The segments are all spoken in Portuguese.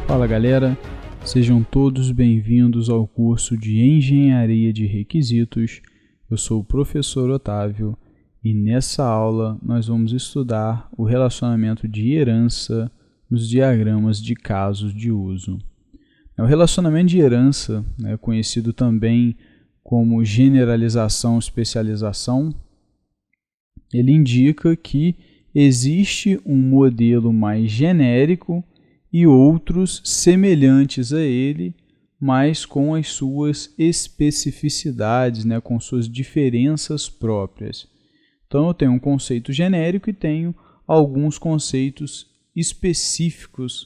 Fala galera, sejam todos bem-vindos ao curso de Engenharia de Requisitos. Eu sou o professor Otávio e nessa aula nós vamos estudar o relacionamento de herança nos diagramas de casos de uso. O relacionamento de herança, conhecido também como generalização-especialização, ele indica que existe um modelo mais genérico e outros semelhantes a ele, mas com as suas especificidades, com suas diferenças próprias. Então eu tenho um conceito genérico e tenho alguns conceitos específicos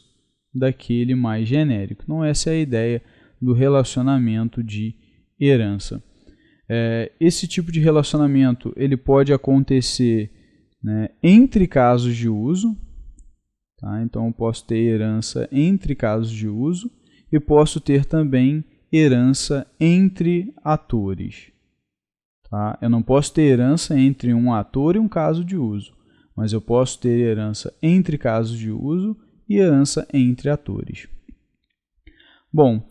daquele mais genérico. Então essa é a ideia do relacionamento de herança. Esse tipo de relacionamento ele pode acontecer entre casos de uso. Tá? Então, eu posso ter herança entre casos de uso e posso ter também herança entre atores. Tá? Eu não posso ter herança entre um ator e um caso de uso, mas eu posso ter herança entre casos de uso e herança entre atores. Bom,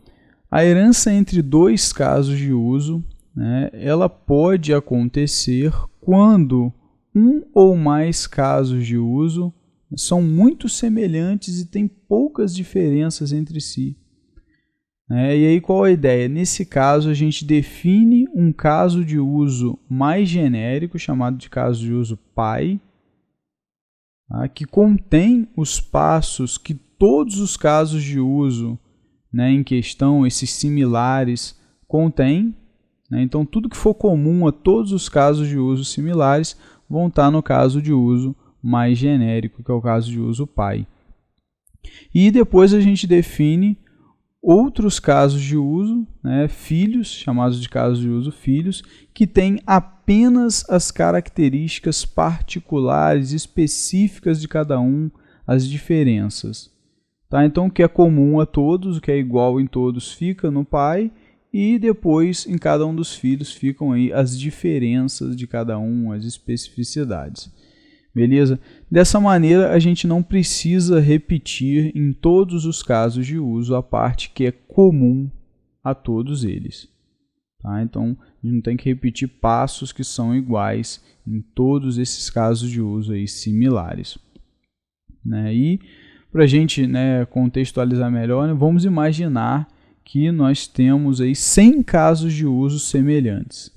a herança entre dois casos de uso, ela pode acontecer quando um ou mais casos de uso são muito semelhantes e têm poucas diferenças entre si. E aí qual a ideia? Nesse caso a gente define um caso de uso mais genérico, chamado de caso de uso pai, que contém os passos que todos os casos de uso em questão, esses similares, contêm. Então tudo que for comum a todos os casos de uso similares vão estar no caso de uso mais genérico, que é o caso de uso pai. E depois a gente define outros casos de uso, filhos, chamados de casos de uso filhos, que têm apenas as características particulares, específicas de cada um, as diferenças. Tá? Então o que é comum a todos, o que é igual em todos fica no pai, e depois em cada um dos filhos ficam aí as diferenças de cada um, as especificidades. Beleza? Dessa maneira, a gente não precisa repetir em todos os casos de uso a parte que é comum a todos eles. Tá? Então, a gente não tem que repetir passos que são iguais em todos esses casos de uso aí similares. E para a gente contextualizar melhor, vamos imaginar que nós temos aí 100 casos de uso semelhantes.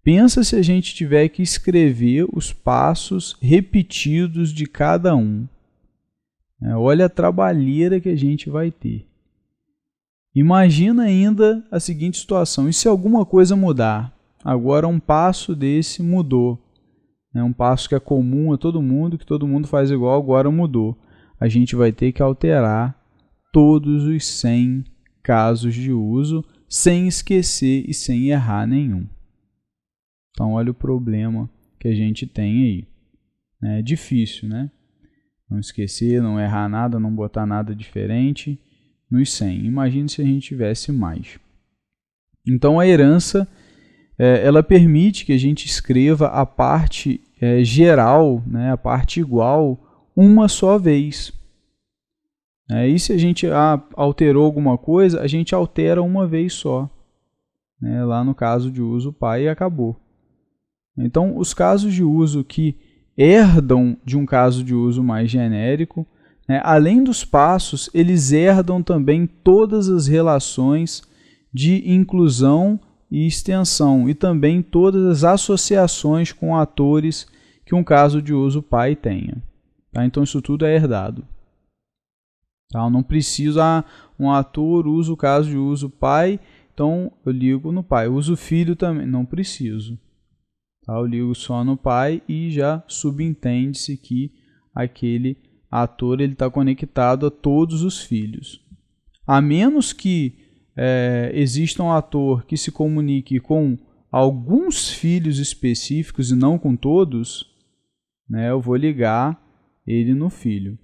Pensa se a gente tiver que escrever os passos repetidos de cada um. Olha a trabalheira que a gente vai ter. Imagina ainda a seguinte situação. E se alguma coisa mudar? Agora um passo desse mudou. Um passo que é comum a todo mundo, que todo mundo faz igual, agora mudou. A gente vai ter que alterar todos os 100 casos de uso, sem esquecer e sem errar nenhum. Então, olha o problema que a gente tem aí. É difícil, Não esquecer, não errar nada, não botar nada diferente nos 100. Imagine se a gente tivesse mais. Então, a herança, ela permite que a gente escreva a parte geral, a parte igual, uma só vez. E se a gente alterou alguma coisa, a gente altera uma vez só. Lá no caso de uso pai e acabou. Então, os casos de uso que herdam de um caso de uso mais genérico, além dos passos, eles herdam também todas as relações de inclusão e extensão, e também todas as associações com atores que um caso de uso pai tenha. Tá? Então, isso tudo é herdado. Tá? Eu não preciso, um ator usa o caso de uso pai, então eu ligo no pai. Eu uso filho também, não preciso. Eu ligo só no pai e já subentende-se que aquele ator está conectado a todos os filhos. A menos que exista um ator que se comunique com alguns filhos específicos e não com todos, eu vou ligar ele no filho.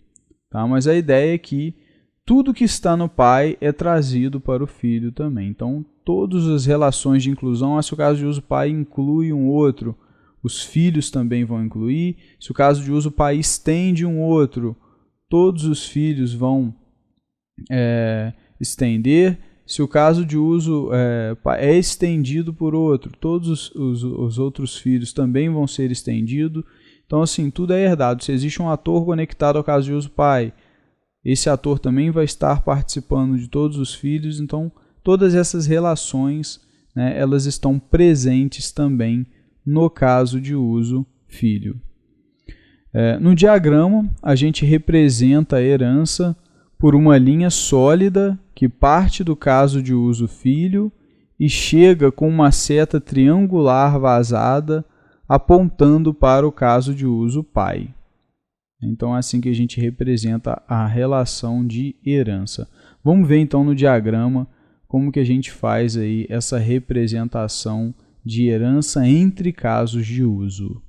Tá? Mas a ideia é que tudo que está no pai é trazido para o filho também. Então, todas as relações de inclusão. Se o caso de uso pai inclui um outro, os filhos também vão incluir. Se o caso de uso pai estende um outro, todos os filhos vão estender. Se o caso de uso é estendido por outro, todos os outros filhos também vão ser estendidos. Então, assim, tudo é herdado. Se existe um ator conectado ao caso de uso pai, esse ator também vai estar participando de todos os filhos. Então, todas essas relações, né, elas estão presentes também no caso de uso filho. No diagrama, a gente representa a herança por uma linha sólida que parte do caso de uso filho e chega com uma seta triangular vazada apontando para o caso de uso pai. Então é assim que a gente representa a relação de herança. Vamos ver então no diagrama como que a gente faz aí essa representação de herança entre casos de uso.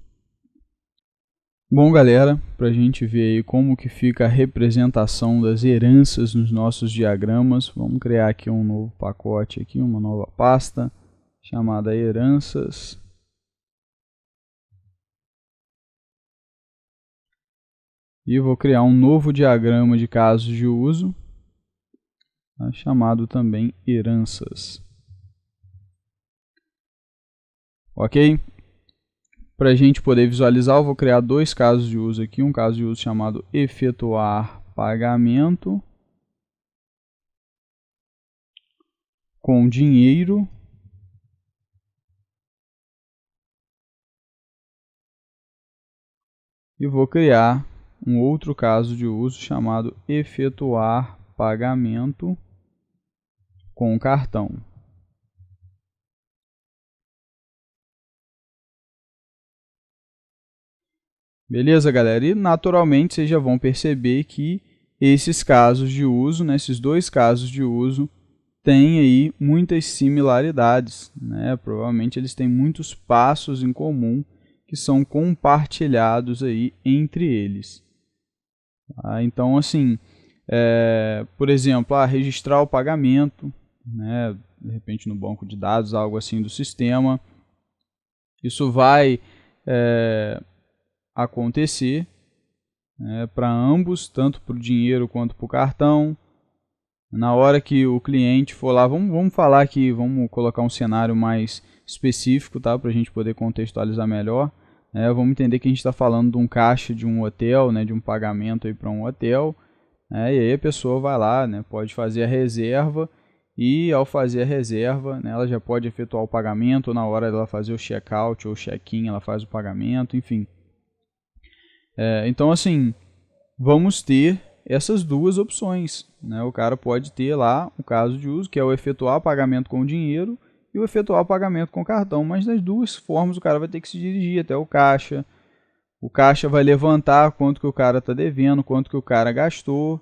Bom, galera, para a gente ver aí como que fica a representação das heranças nos nossos diagramas, vamos criar aqui um novo pacote, aqui, uma nova pasta chamada heranças. E vou criar um novo diagrama de casos de uso, chamado também heranças. Ok? Para a gente poder visualizar, eu vou criar dois casos de uso aqui. Um caso de uso chamado efetuar pagamento com dinheiro. E vou criar um outro caso de uso chamado efetuar pagamento com cartão. Beleza, galera? E naturalmente vocês já vão perceber que esses casos de uso, né, esses dois casos de uso, têm aí muitas similaridades, né? Provavelmente eles têm muitos passos em comum que são compartilhados aí entre eles. Então, assim, por exemplo, registrar o pagamento, né, de repente no banco de dados, algo assim do sistema, isso vai acontecer para ambos, tanto para o dinheiro quanto para o cartão. Na hora que o cliente for lá, vamos falar aqui, vamos colocar um cenário mais específico, tá, para a gente poder contextualizar melhor. Vamos entender que a gente está falando de um caixa de um hotel, né, de um pagamento para um hotel, e aí a pessoa vai lá, né, pode fazer a reserva, e ao fazer a reserva, né, ela já pode efetuar o pagamento, ou na hora dela fazer o check-out ou check-in, ela faz o pagamento, enfim. Então, assim, vamos ter essas duas opções, né? O cara pode ter lá o caso de uso, que é o efetuar pagamento com dinheiro e o efetuar pagamento com cartão, mas das duas formas o cara vai ter que se dirigir até o caixa. O caixa vai levantar quanto que o cara está devendo, quanto que o cara gastou,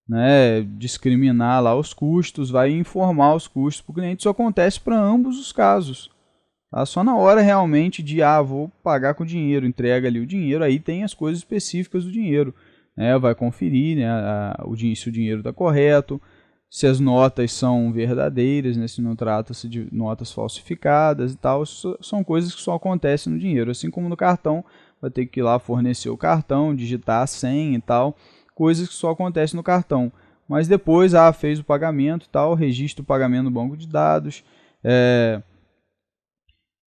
né? Discriminar lá os custos, vai informar os custos para o cliente. Isso acontece para ambos os casos. Tá? Só na hora realmente de, vou pagar com dinheiro, entrega ali o dinheiro, aí tem as coisas específicas do dinheiro. Vai conferir, né, se o dinheiro está correto, se as notas são verdadeiras, né, se não trata-se de notas falsificadas e tal. São coisas que só acontecem no dinheiro. Assim como no cartão, vai ter que ir lá fornecer o cartão, digitar a senha e tal. Coisas que só acontecem no cartão. Mas depois, fez o pagamento e tal, registra o pagamento no banco de dados,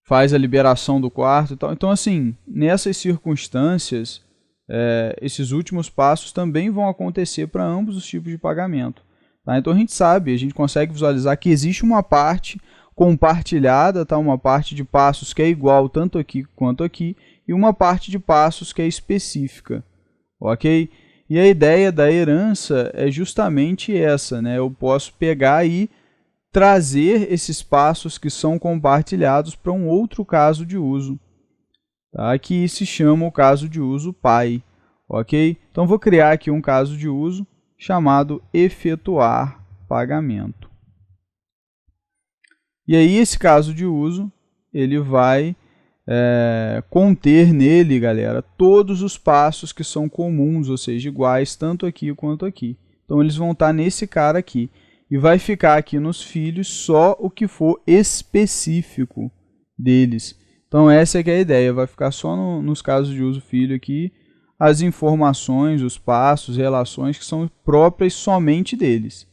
faz a liberação do quarto e tal. Então, assim, nessas circunstâncias, esses últimos passos também vão acontecer para ambos os tipos de pagamento. Tá? Então, a gente consegue visualizar que existe uma parte compartilhada, tá? Uma parte de passos que é igual tanto aqui quanto aqui, e uma parte de passos que é específica. Ok? E a ideia da herança é justamente essa, né? Eu posso pegar e trazer esses passos que são compartilhados para um outro caso de uso, tá? Que se chama o caso de uso pai, ok? Então, vou criar aqui um caso de uso chamado efetuar pagamento. E aí, esse caso de uso, ele vai conter nele, galera, todos os passos que são comuns, ou seja, iguais, tanto aqui quanto aqui. Então, eles vão estar nesse cara aqui. e vai ficar aqui nos filhos só o que for específico deles. Então essa é que é a ideia, vai ficar só nos casos de uso filho aqui as informações, os passos, relações que são próprias somente deles.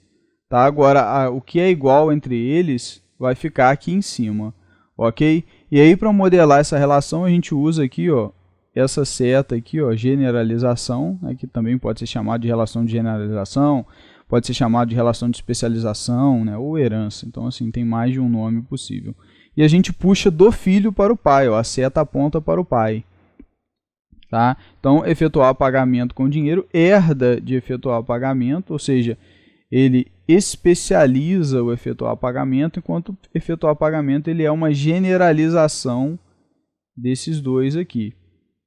Tá? Agora, o que é igual entre eles vai ficar aqui em cima, ok? E aí, para modelar essa relação, a gente usa aqui, ó, essa seta aqui, ó, generalização, né, que também pode ser chamado de relação de generalização, pode ser chamado de relação de especialização, né, ou herança. Então, assim, tem mais de um nome possível. E a gente puxa do filho para o pai, ó, a seta aponta para o pai. Tá? Então, efetuar pagamento com dinheiro herda de efetuar pagamento, ou seja, ele especializa o efetuar pagamento, enquanto efetuar pagamento ele é uma generalização desses dois aqui.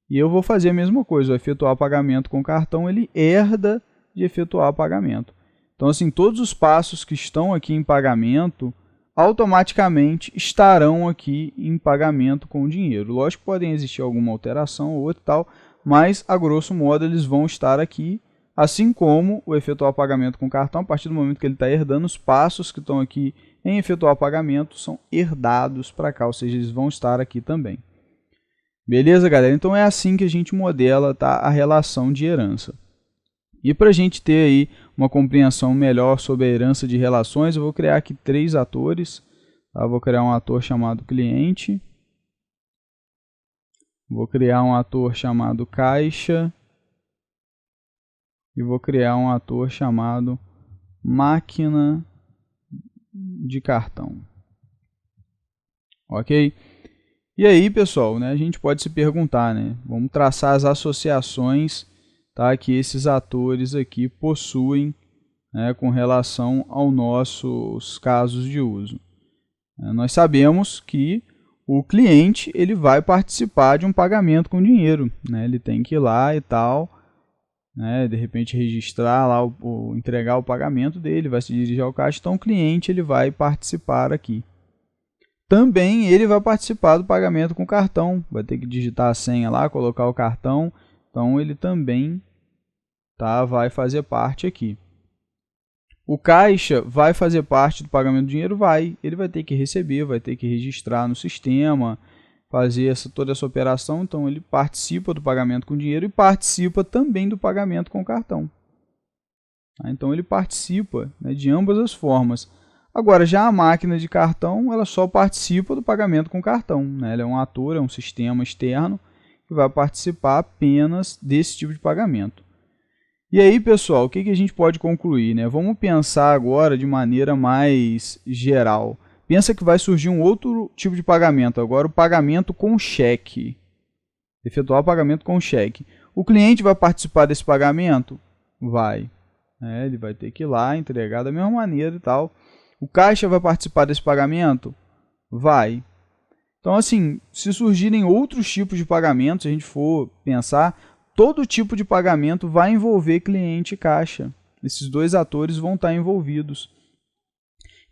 E eu vou fazer a mesma coisa, o efetuar pagamento com cartão ele herda de efetuar pagamento. Então, assim, todos os passos que estão aqui em pagamento automaticamente estarão aqui em pagamento com dinheiro. Lógico que podem existir alguma alteração ou outra tal, mas a grosso modo eles vão estar aqui, assim como o efetuar pagamento com cartão, a partir do momento que ele está herdando, os passos que estão aqui em efetuar pagamento são herdados para cá, ou seja, eles vão estar aqui também. Beleza, galera? Então é assim que a gente modela, tá, a relação de herança. E para a gente ter aí uma compreensão melhor sobre a herança de relações, eu vou criar aqui 3 atores. Tá? Vou criar um ator chamado cliente. Vou criar um ator chamado caixa. E vou criar um ator chamado máquina de cartão. Ok? E aí, pessoal, né, a gente pode se perguntar, né? Vamos traçar as associações, tá, que esses atores aqui possuem, né, com relação aos nossos casos de uso. Nós sabemos que o cliente ele vai participar de um pagamento com dinheiro, né? Ele tem que ir lá e tal, né, de repente registrar lá, entregar o pagamento dele, vai se dirigir ao caixa, então o cliente ele vai participar aqui. Também ele vai participar do pagamento com cartão, vai ter que digitar a senha lá, colocar o cartão, então ele também, tá, vai fazer parte aqui. O caixa vai fazer parte do pagamento do dinheiro? Vai. Ele vai ter que receber, vai ter que registrar no sistema, fazer toda essa operação, então ele participa do pagamento com dinheiro e participa também do pagamento com cartão. Então ele participa, né, de ambas as formas. Agora, já a máquina de cartão, ela só participa do pagamento com cartão, né? Ela é um ator, é um sistema externo que vai participar apenas desse tipo de pagamento. E aí, pessoal, o que a gente pode concluir, né? Vamos pensar agora de maneira mais geral. Pensa que vai surgir um outro tipo de pagamento, agora o pagamento com cheque. Efetuar o pagamento com cheque. O cliente vai participar desse pagamento? Vai. Ele vai ter que ir lá, entregar da mesma maneira e tal. O caixa vai participar desse pagamento? Vai. Então, assim, se surgirem outros tipos de pagamentos, se a gente for pensar, todo tipo de pagamento vai envolver cliente e caixa. Esses dois atores vão estar envolvidos.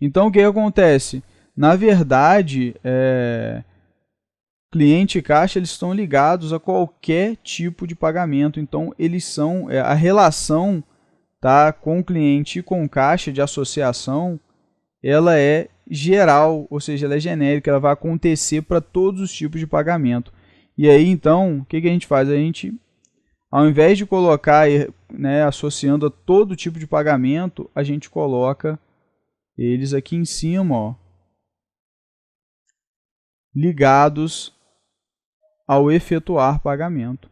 Então, o que acontece? Na verdade, cliente e caixa eles estão ligados a qualquer tipo de pagamento. Então, eles são a relação, tá, com o cliente e com caixa de associação, ela é geral, ou seja, ela é genérica, ela vai acontecer para todos os tipos de pagamento. E aí, então, o que a gente faz? A gente, ao invés de colocar, né, associando a todo tipo de pagamento, a gente coloca eles aqui em cima, ó, ligados ao efetuar pagamento.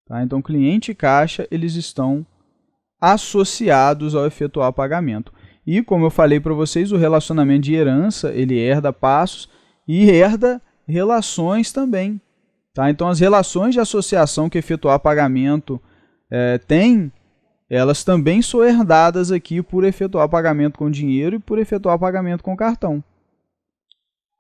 Tá? Então, cliente e caixa, eles estão associados ao efetuar pagamento. E, como eu falei para vocês, o relacionamento de herança, ele herda passos e herda relações também. Tá? Então, as relações de associação que efetuar pagamento tem, elas também são herdadas aqui por efetuar pagamento com dinheiro e por efetuar pagamento com cartão.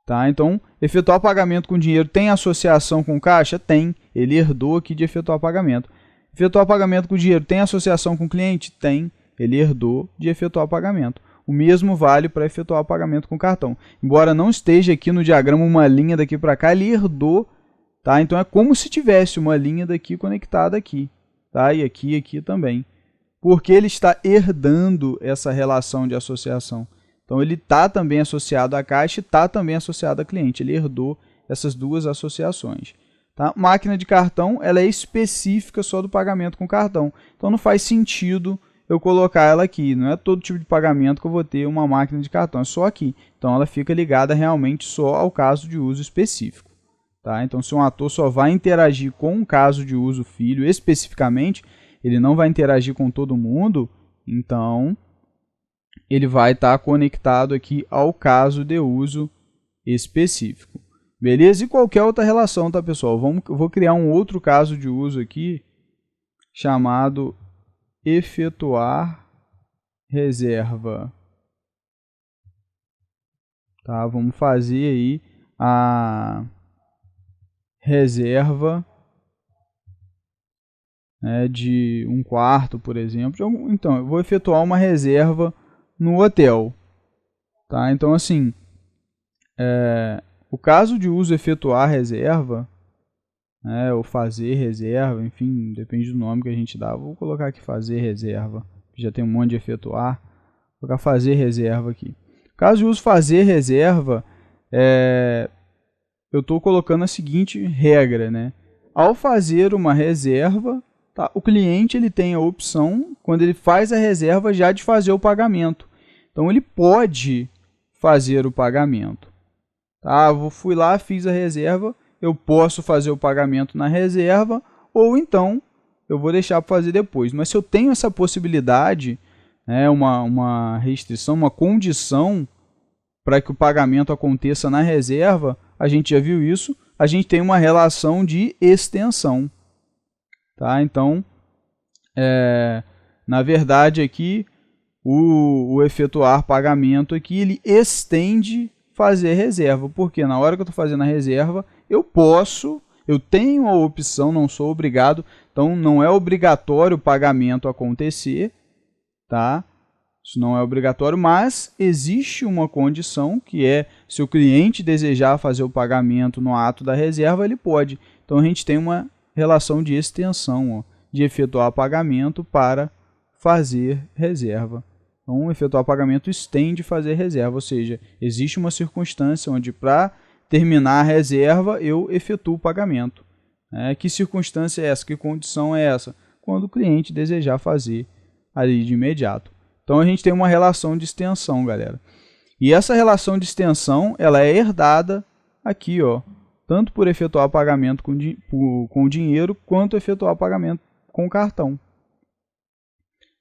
Tá? Então, efetuar pagamento com dinheiro tem associação com caixa? Tem. Ele herdou aqui de efetuar pagamento. Efetuar pagamento com dinheiro tem associação com o cliente? Tem. Ele herdou de efetuar pagamento. O mesmo vale para efetuar pagamento com cartão. Embora não esteja aqui no diagrama uma linha daqui para cá, ele herdou. Tá? Então é como se tivesse uma linha daqui conectada aqui. Tá? E aqui também. porque ele está herdando essa relação de associação. Então, ele está também associado à caixa e está também associado a cliente. Ele herdou essas duas associações. Tá? Máquina de cartão, ela é específica só do pagamento com cartão. Então, não faz sentido eu colocar ela aqui. Não é todo tipo de pagamento que eu vou ter uma máquina de cartão, é só aqui. Então, ela fica ligada realmente só ao caso de uso específico. Tá? Então, se um ator só vai interagir com um caso de uso filho especificamente, ele não vai interagir com todo mundo, então ele vai estar conectado aqui ao caso de uso específico. Beleza? E qualquer outra relação, tá, pessoal? Eu vou criar um outro caso de uso aqui, chamado efetuar reserva. Tá? Vamos fazer aí a reserva, né, de um quarto, por exemplo. Então, eu vou efetuar uma reserva no hotel. Tá? Então, assim, o caso de uso efetuar reserva, né, ou fazer reserva, enfim, depende do nome que a gente dá. Vou colocar aqui fazer reserva, já tem um monte de efetuar. Vou colocar fazer reserva aqui. Caso de uso fazer reserva, eu estou colocando a seguinte regra, né? Ao fazer uma reserva, tá, o cliente ele tem a opção, quando ele faz a reserva, já de fazer o pagamento. Então, ele pode fazer o pagamento. Tá? Fui lá, fiz a reserva, eu posso fazer o pagamento na reserva, ou então eu vou deixar para fazer depois. Mas se eu tenho essa possibilidade, né, uma restrição, uma condição para que o pagamento aconteça na reserva, a gente já viu isso, a gente tem uma relação de extensão. Tá? Então, na verdade aqui, o efetuar pagamento aqui, ele estende fazer reserva, porque na hora que eu estou fazendo a reserva, eu tenho a opção, não sou obrigado, então não é obrigatório o pagamento acontecer, tá? Isso não é obrigatório, mas existe uma condição que é, se o cliente desejar fazer o pagamento no ato da reserva, ele pode. Então a gente tem uma relação de extensão, ó, de efetuar pagamento para fazer reserva. Então, efetuar pagamento estende fazer reserva, ou seja, existe uma circunstância onde para terminar a reserva eu efetuo o pagamento. Que circunstância é essa? Que condição é essa? Quando o cliente desejar fazer ali de imediato. Então, a gente tem uma relação de extensão, galera. E essa relação de extensão, ela é herdada aqui, ó, tanto por efetuar pagamento com dinheiro, quanto efetuar pagamento com cartão.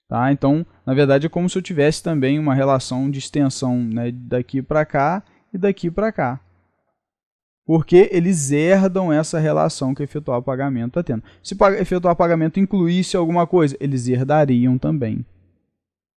Tá? Então, na verdade, é como se eu tivesse também uma relação de extensão, né, daqui para cá e daqui para cá. Porque eles herdam essa relação que efetuar o pagamento está tendo. Se efetuar pagamento incluísse alguma coisa, eles herdariam também.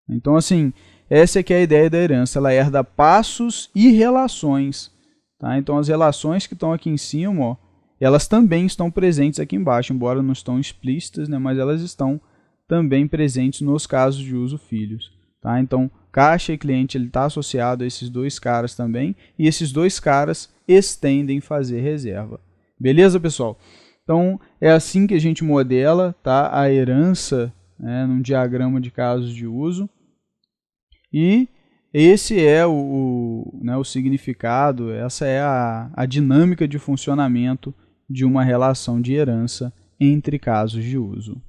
Então, assim, essa é que é a ideia da herança. Ela herda passos e relações. Tá? Então, as relações que estão aqui em cima, ó, elas também estão presentes aqui embaixo, embora não estão explícitas, né, mas elas estão também presentes nos casos de uso filhos. Tá? Então, caixa e cliente está associado a esses dois caras também, e esses dois caras estendem fazer reserva. Beleza, pessoal? Então, é assim que a gente modela, tá, a herança, né, num diagrama de casos de uso. E esse é o significado, essa é a dinâmica de funcionamento de uma relação de herança entre casos de uso.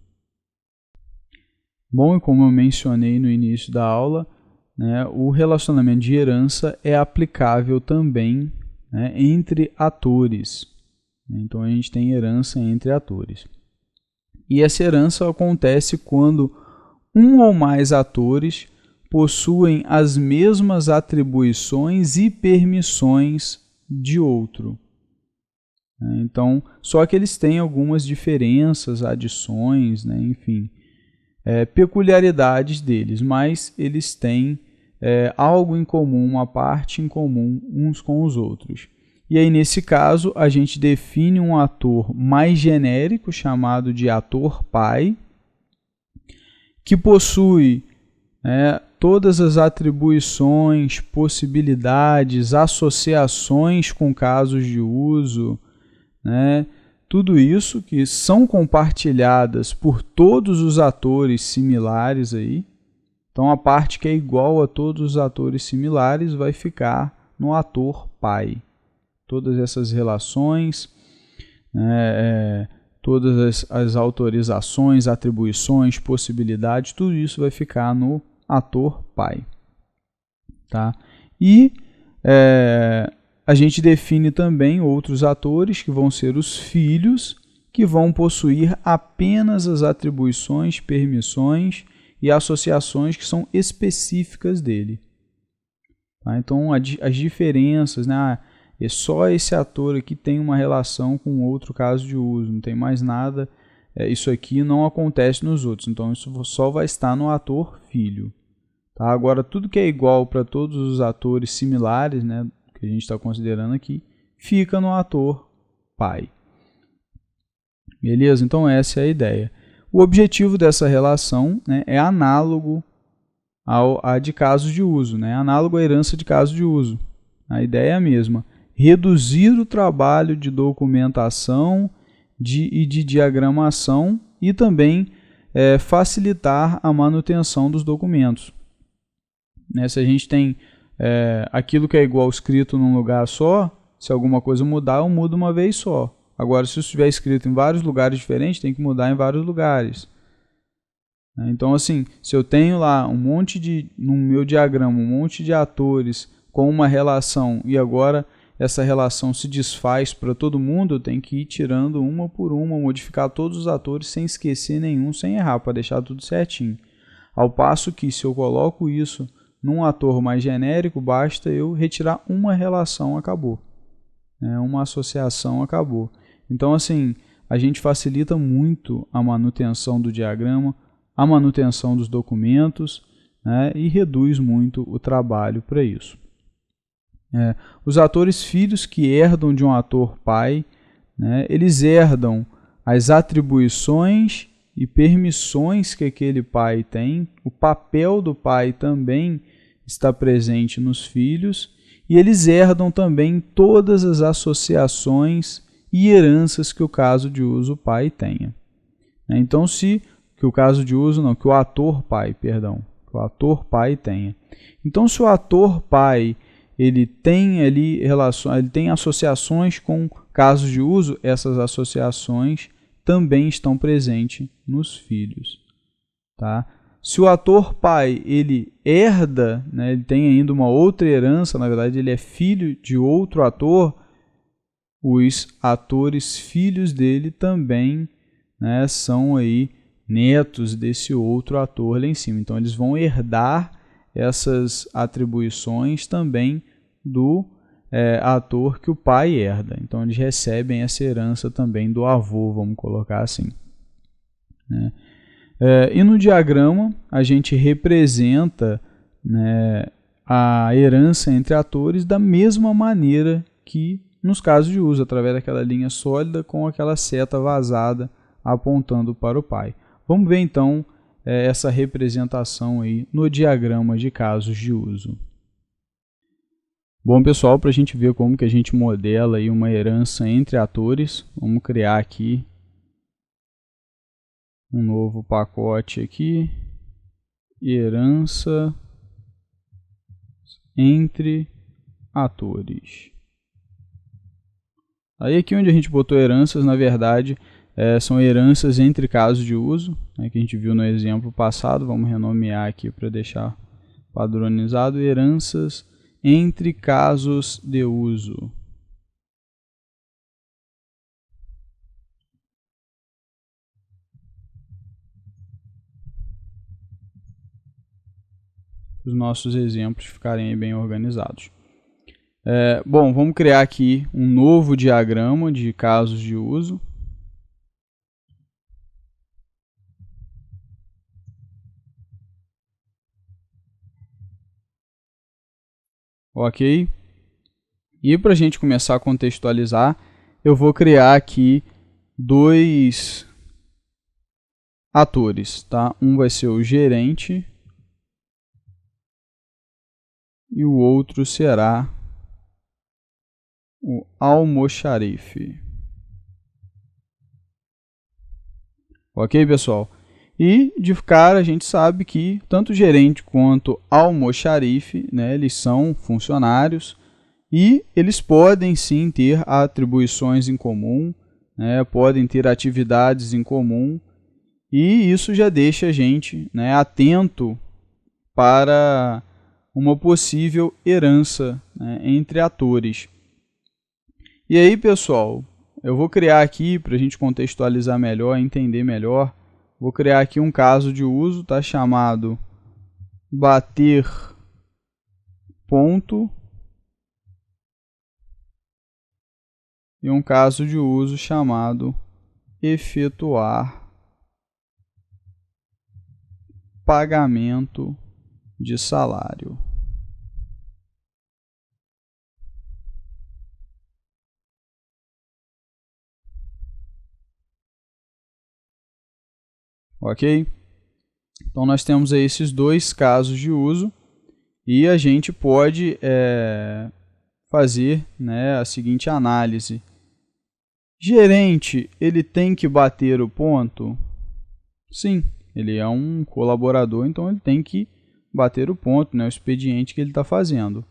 Bom, e como eu mencionei no início da aula, né, o relacionamento de herança é aplicável também, né, entre atores. Então, a gente tem herança entre atores. E essa herança acontece quando um ou mais atores possuem as mesmas atribuições e permissões de outro. Então, só que eles têm algumas diferenças, adições, né, enfim, peculiaridades deles, mas eles têm algo em comum, uma parte em comum uns com os outros. E aí, nesse caso, a gente define um ator mais genérico, chamado de ator pai, que possui todas as atribuições, possibilidades, associações com casos de uso, né, tudo isso que são compartilhadas por todos os atores similares aí. Então, a parte que é igual a todos os atores similares vai ficar no ator pai. Todas essas relações, todas as autorizações, atribuições, possibilidades, tudo isso vai ficar no ator pai. Tá? E a gente define também outros atores, que vão ser os filhos, que vão possuir apenas as atribuições, permissões e associações que são específicas dele. Tá? Então, as diferenças, né? É só esse ator aqui tem uma relação com outro caso de uso, não tem mais nada, isso aqui não acontece nos outros, então isso só vai estar no ator filho. Tá? Agora, tudo que é igual para todos os atores similares, né, que a gente está considerando aqui, fica no ator pai. Beleza? Então essa é a ideia. O objetivo dessa relação, né, é análogo à de casos de uso, né? Análogo à herança de caso de uso. A ideia é a mesma. Reduzir o trabalho de documentação e de diagramação e também facilitar a manutenção dos documentos. Né? Se a gente tem aquilo que é igual escrito num lugar só, se alguma coisa mudar, eu mudo uma vez só. Agora, se isso estiver escrito em vários lugares diferentes, tem que mudar em vários lugares. Então, assim, se eu tenho lá no meu diagrama, um monte de atores com uma relação e agora essa relação se desfaz para todo mundo, eu tenho que ir tirando uma por uma, modificar todos os atores sem esquecer nenhum, sem errar, para deixar tudo certinho. Ao passo que, se eu coloco isso num ator mais genérico, basta eu retirar uma relação, acabou. Uma associação, acabou. Então, assim, a gente facilita muito a manutenção do diagrama, a manutenção dos documentos, né, e reduz muito o trabalho para isso. Os atores filhos que herdam de um ator pai, né, eles herdam as atribuições e permissões que aquele pai tem, o papel do pai também está presente nos filhos, e eles herdam também todas as associações e heranças que o caso de uso pai tenha. Então, que o ator pai tenha. Então, se o ator pai ele tem ali ele tem associações com casos de uso, essas associações também estão presentes nos filhos. Tá? Se o ator pai ele herda, né, ele tem ainda uma outra herança, na verdade ele é filho de outro ator, os atores filhos dele também, né, são aí netos desse outro ator lá em cima. Então eles vão herdar essas atribuições também do ator que o pai herda. Então eles recebem essa herança também do avô, vamos colocar assim. Né? E no diagrama a gente representa, né, a herança entre atores da mesma maneira que nos casos de uso, através daquela linha sólida com aquela seta vazada apontando para o pai. Vamos ver então essa representação aí no diagrama de casos de uso. Bom, pessoal, para a gente ver como que a gente modela aí uma herança entre atores, vamos criar aqui um novo pacote aqui, herança entre atores. Aí aqui onde a gente botou heranças, na verdade, são heranças entre casos de uso, né, que a gente viu no exemplo passado. Vamos renomear aqui para deixar padronizado, heranças entre casos de uso. Os nossos exemplos ficarem bem organizados. Bom, vamos criar aqui um novo diagrama de casos de uso. Ok? E para a gente começar a contextualizar, eu vou criar aqui dois atores, tá? Um vai ser o gerente e o outro será o almoxarife. Ok, pessoal? E, de cara, a gente sabe que tanto o gerente quanto almoxarife, né, eles são funcionários e eles podem sim ter atribuições em comum, né, podem ter atividades em comum, e isso já deixa a gente, né, atento para uma possível herança, né, entre atores. E aí, pessoal, eu vou criar aqui, para a gente contextualizar melhor, entender melhor, vou criar aqui um caso de uso, tá, chamado bater ponto, e um caso de uso chamado efetuar pagamento de salário. Ok? Então, nós temos aí esses dois casos de uso e a gente pode fazer, né, a seguinte análise. Gerente, ele tem que bater o ponto? Sim, ele é um colaborador, então ele tem que bater o ponto, né, o expediente que ele está fazendo.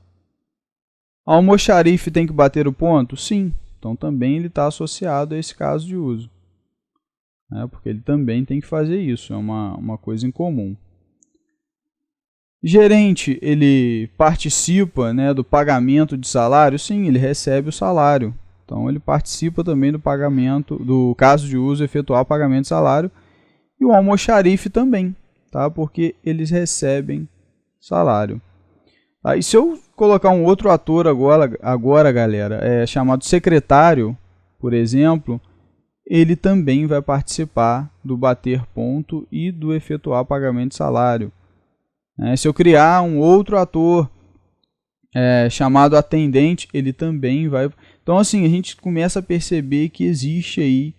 Almoxarife tem que bater o ponto? Sim, então também ele está associado a esse caso de uso, né, porque ele também tem que fazer isso, é uma coisa em comum. Gerente, ele participa, né, do pagamento de salário? Sim, ele recebe o salário. Então, ele participa também do pagamento, do caso de uso, efetuar o pagamento de salário. E o almoxarife também, tá? Porque eles recebem salário. Tá? E se eu colocar um outro ator agora galera, chamado secretário, por exemplo, ele também vai participar do bater ponto e do efetuar pagamento de salário. Se eu criar um outro ator chamado atendente, ele também vai... Então, assim, a gente começa a perceber que existe aí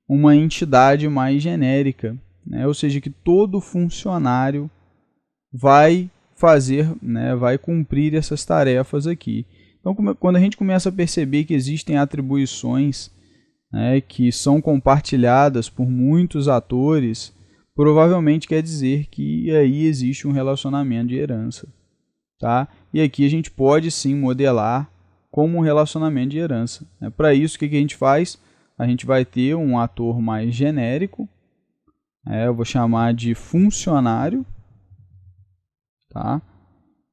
uma entidade mais genérica, né? Ou seja, que todo funcionário vai fazer, né, vai cumprir essas tarefas aqui. Então, quando a gente começa a perceber que existem atribuições, né, que são compartilhadas por muitos atores, provavelmente quer dizer que aí existe um relacionamento de herança, tá? E aqui a gente pode sim modelar como um relacionamento de herança. Para isso, o que a gente faz? A gente vai ter um ator mais genérico, eu vou chamar de funcionário, tá?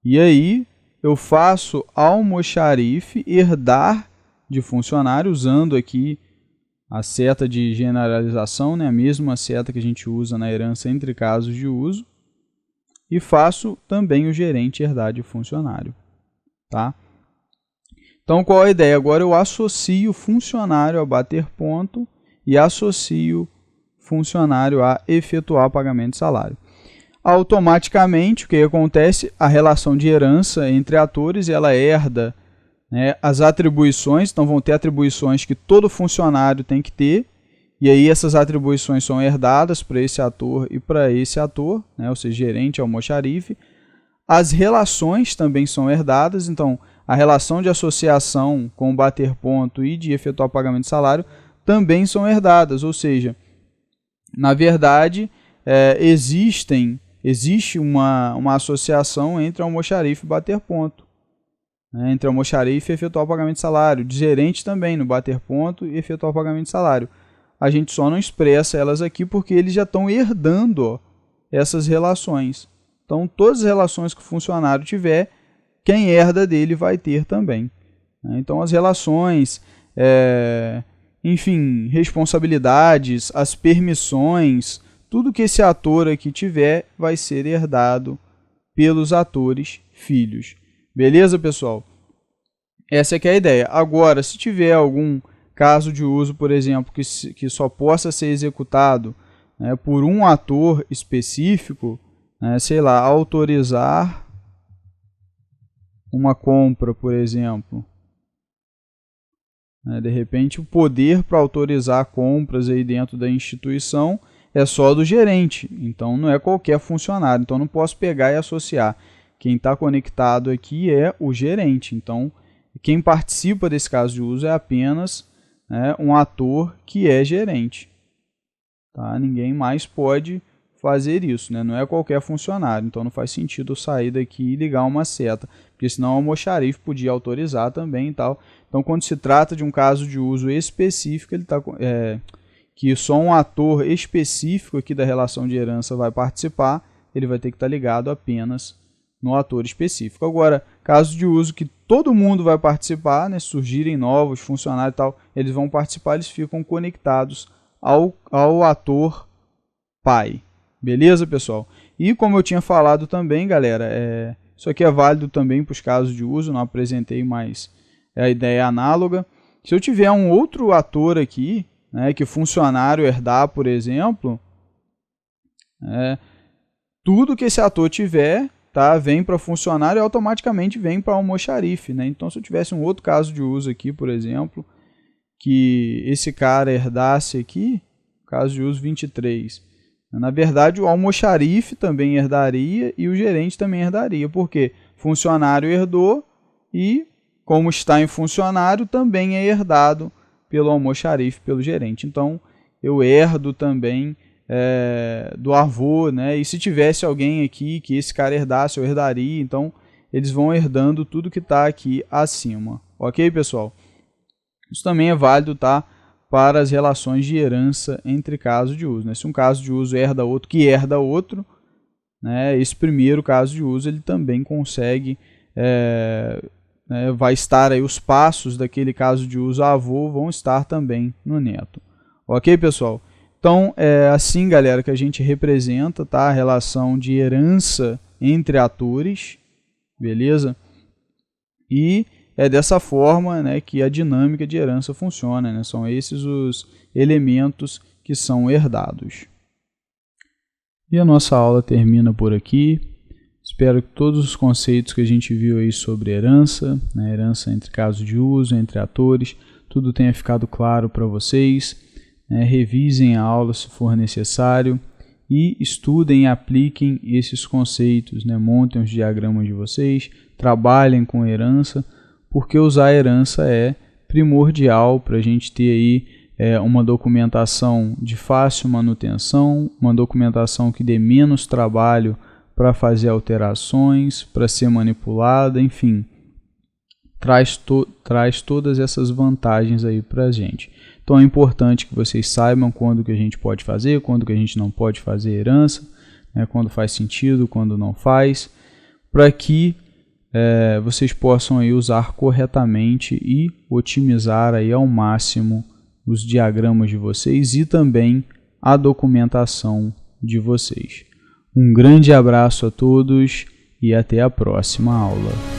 E aí eu faço almoxarife herdar de funcionário, usando aqui a seta de generalização, né? A mesma seta que a gente usa na herança entre casos de uso, e faço também o gerente herdar de funcionário, tá? Então, qual a ideia? Agora eu associo funcionário a bater ponto e associo funcionário a efetuar pagamento de salário. Automaticamente, o que acontece? A relação de herança entre atores, ela herda, né, as atribuições, então vão ter atribuições que todo funcionário tem que ter, e aí essas atribuições são herdadas para esse ator e para esse ator, né, ou seja, gerente, almoxarife. As relações também são herdadas, então a relação de associação com bater ponto e de efetuar pagamento de salário também são herdadas, ou seja, na verdade, existe uma associação entre almoxarife e bater ponto, né, entre almoxarife e efetuar o pagamento de salário, de gerente também no bater ponto e efetuar o pagamento de salário. A gente só não expressa elas aqui porque eles já estão herdando essas relações. Então, todas as relações que o funcionário tiver, quem herda dele vai ter também. Então, as relações, enfim, responsabilidades, as permissões, tudo que esse ator aqui tiver vai ser herdado pelos atores filhos. Beleza, pessoal? Essa é a ideia. Agora, se tiver algum caso de uso, por exemplo, que só possa ser executado, né, por um ator específico, sei lá, autorizar uma compra, por exemplo. De repente, o poder para autorizar compras aí dentro da instituição é só do gerente, então não é qualquer funcionário. Então, não posso pegar e associar. Quem está conectado aqui é o gerente. Então, quem participa desse caso de uso é apenas um ator que é gerente. tá? Ninguém mais pode fazer isso, né? Não é qualquer funcionário, então não faz sentido eu sair daqui e ligar uma seta, porque senão o almoxarife podia autorizar também e tal. Então, quando se trata de um caso de uso específico, ele que só um ator específico aqui da relação de herança vai participar, ele vai ter que estar ligado apenas no ator específico. Agora, caso de uso que todo mundo vai participar, né, surgirem novos funcionários e tal, eles vão participar, eles ficam conectados ao ator pai. Beleza, pessoal? E como eu tinha falado também, galera, isso aqui é válido também para os casos de uso, não apresentei, mas a ideia é análoga. Se eu tiver um outro ator aqui, né, que o funcionário herdar, por exemplo, tudo que esse ator tiver, tá, vem para funcionário e automaticamente vem para o almoxarife, né? Então, se eu tivesse um outro caso de uso aqui, por exemplo, que esse cara herdasse aqui, caso de uso 23, na verdade, o almoxarife também herdaria e o gerente também herdaria. Por quê? Funcionário herdou e, como está em funcionário, também é herdado pelo almoxarife, pelo gerente. Então, eu herdo também do avô, né? E se tivesse alguém aqui que esse cara herdasse, eu herdaria. Então, eles vão herdando tudo que está aqui acima. Ok, pessoal? Isso também é válido, tá, para as relações de herança entre casos de uso, né? Se um caso de uso herda outro que herda outro, né, esse primeiro caso de uso ele também consegue, vai estar aí, os passos daquele caso de uso avô vão estar também no neto. Ok, pessoal? Então, é assim, galera, que a gente representa, tá, a relação de herança entre atores, beleza? E é dessa forma, né, que a dinâmica de herança funciona, né? São esses os elementos que são herdados. E a nossa aula termina por aqui. Espero que todos os conceitos que a gente viu aí sobre herança, né, herança entre casos de uso, entre atores, tudo tenha ficado claro para vocês. Revisem a aula se for necessário e estudem e apliquem esses conceitos, né? Montem os diagramas de vocês, trabalhem com herança, porque usar a herança é primordial para a gente ter aí uma documentação de fácil manutenção, uma documentação que dê menos trabalho para fazer alterações, para ser manipulada, enfim, traz todas essas vantagens aí para a gente. Então é importante que vocês saibam quando que a gente pode fazer, quando que a gente não pode fazer herança, né, quando faz sentido, quando não faz, para que vocês possam aí usar corretamente e otimizar aí ao máximo os diagramas de vocês e também a documentação de vocês. Um grande abraço a todos e até a próxima aula.